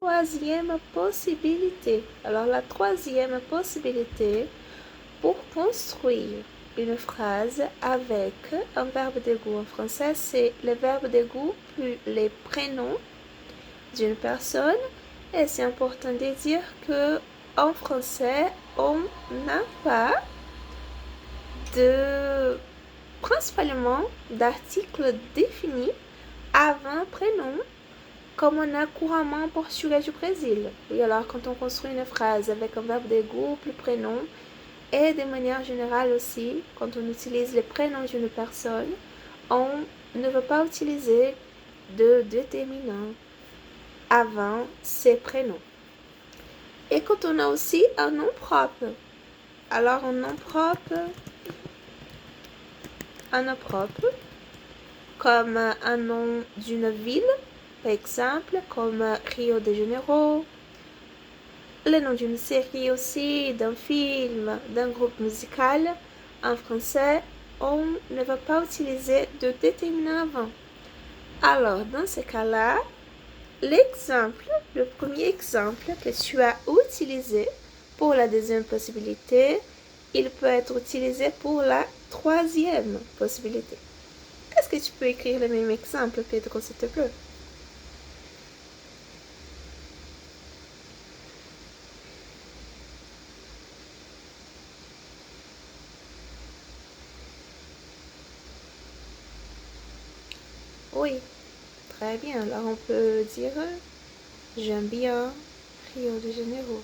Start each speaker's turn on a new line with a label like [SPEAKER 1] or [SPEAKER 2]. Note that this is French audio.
[SPEAKER 1] troisième possibilité. Alors, la troisième possibilité pour construire une phrase avec un verbe d'égout en français, c'est le verbe d'égout plus les prénoms d'une personne. Et c'est important de dire que en français, on n'a pas principalement d'articles définis avant prénom comme on a couramment en portugais du Brésil. Oui, alors quand on construit une phrase avec un verbe d'égout plus prénom, et de manière générale aussi, quand on utilise les prénoms d'une personne, on ne veut pas utiliser de déterminant avant ces prénoms. Et quand on a aussi un nom propre, alors un nom propre, comme un nom d'une ville, par exemple, comme Rio de Janeiro, le nom d'une série aussi, d'un film, d'un groupe musical. En français, on ne va pas utiliser de déterminant avant. Alors, dans ce cas-là, le premier exemple que tu as utilisé pour la deuxième possibilité, il peut être utilisé pour la troisième possibilité. Est-ce que tu peux écrire le même exemple, Pedro, s'il te plaît? Oui, très bien. Alors on peut dire j'aime bien Rio de Janeiro.